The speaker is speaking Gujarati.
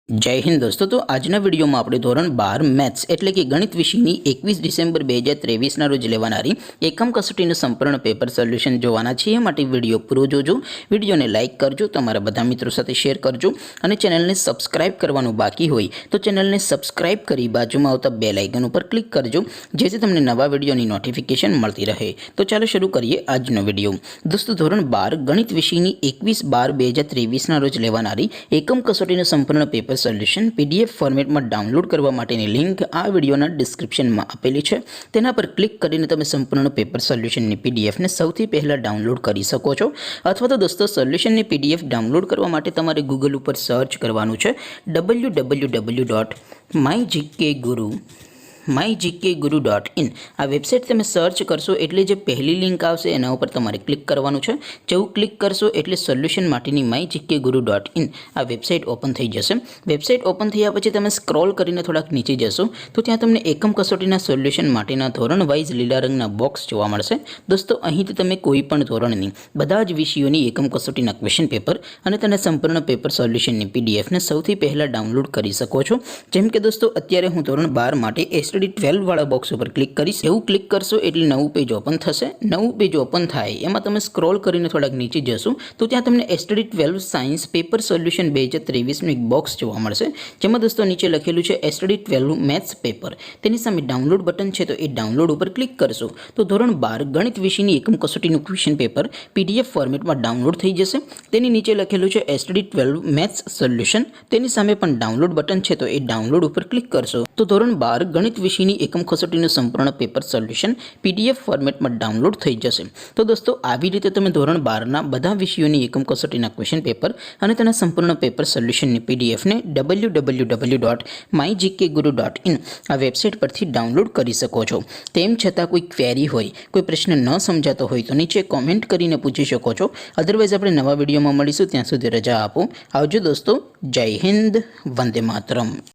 जय हिंद दोस्तों। तो आजना वीडियो में આપણે ધોરણ 12 મેથ્સ એટલે કે ગણિત વિષયની 21 ડિસેમ્બર 2023 ના રોજ લેવાનારી એકમ કસોટીનું સંપૂર્ણ પેપર સોલ્યુશન જોવાના છે। એ માટે વિડિયો પૂરો જોજો, વિડિયોને લાઈક કરજો, તમારા બધા મિત્રો સાથે શેર કરજો અને ચેનલને સબસ્ક્રાઇબ કરવાનું બાકી હોય તો ચેનલને સબસ્ક્રાઇબ કરી બાજુમાં આવતા બેલ આઇકન ઉપર ક્લિક કરજો જેથી તમને નવા વિડિયોની નોટિફિકેશન મળતી રહે। તો ચાલો શરૂ કરીએ આજનો વિડિયો। દોસ્તો ધોરણ 12 ગણિત વિષયની 21/12/2023 ના રોજ લેવાનારી એકમ કસોટીનું સંપૂર્ણ પેપર સોલ્યુશન पीडीएफ फॉर्मेट में डाउनलॉड करवा माटेनी लिंक आ विडियोना डिस्क्रिप्शन में आपेली है। तेना पर क्लिक करीने तमे संपूर्ण पेपर सोल्यूशन ની पीडीएफ ने સૌથી પહેલા डाउनलॉड કરી શકો છો। અથવા તો દોસ્તો સોલ્યુશન ની पीडीएफ डाउनलॉड કરવા માટે તમારે ગૂગલ ઉપર સર્ચ કરવાનું છે www.mygkguru.in। आ वेबसाइट तमे सर्च करशो एटले जे पहली लिंक आवशे एना उपर तमारे क्लिक करवानुं छे। जेवुं क्लिक करशो एटले सोल्यूशन माटेनी mygkguru.in आ वेबसाइट ओपन थई जशे। वेबसाइट ओपन थया पछी तमे स्क्रॉल करीने थोड़ाक नीचे जशो तो त्यां तमने एकम कसोटीना सोल्यूशन माटेना धोरण वाइज लीला रंगना बॉक्स जोवा मळशे। दोस्तों અહીંથી તમે કોઈ પણ ધોરણની બધા જ વિષયોની એકમ કસોટીના ક્વેશ્ચન પેપર અને તેના સંપૂર્ણ પેપર સોલ્યુશનની પીડીએફ ને સૌથી પહેલા ડાઉનલોડ કરી શકો છો। જેમ કે દોસ્તો અત્યારે હું ધોરણ 12 માટે STD 12 વાળા બોક્સ ઉપર ક્લિક કરીશ। એવું ક્લિક કરશો એટલે નવું પેજ ઓપન થશે। નવું પેજ ઓપન થાય એમાં તમે સ્ક્રોલ કરીને થોડાક નીચે જશો તો ત્યાં તમને STD 12 સાયન્સ પેપર સોલ્યુશન 2023 નું એક બોક્સ જોવા મળશે જેમાં દોસ્તો નીચે લખેલું છે STD 12 મેથ્સ પેપર। તેની સામે ડાઉનલોડ બટન છે તો એ ડાઉનલોડ ઉપર ક્લિક કરશો તો ધોરણ 12 ગણિત વિષયની એકમ કસોટીનું ક્વેશ્ચન પેપર PDF ફોર્મેટમાં ડાઉનલોડ થઈ જશે। તેની નીચે લખેલું છે STD 12 મેથ્સ સોલ્યુશન। તેની સામે પણ ડાઉનલોડ બટન છે તો એ ડાઉનલોડ ઉપર ક્લિક કરશો તો ધોરણ 12 ગણિત વિષયની એકમ કસોટીનું સંપૂર્ણ પેપર સોલ્યુશન PDF ફોર્મેટમાં ડાઉનલોડ થઈ જશે। તો દોસ્તો આવી રીતે તમે ધોરણ 12 ના બધા વિષયોની એકમ કસોટીના ક્વેશ્ચન પેપર અને તેના સંપૂર્ણ પેપર સોલ્યુશનની PDF ને www.mygkguru.in આ વેબસાઇટ પરથી ડાઉનલોડ કરી શકો છો। તેમ છતાં કોઈ ક્વેરી હોય, કોઈ પ્રશ્ન ન સમજાતો હોય તો નીચે કોમેન્ટ કરીને પૂછી શકો છો। અધરવાઇઝ આપણે નવા વિડીયોમાં મળીશું, ત્યાં સુધી રજા આપો। આવજો દોસ્તો। જય હિન્દ, વંદે માતરમ।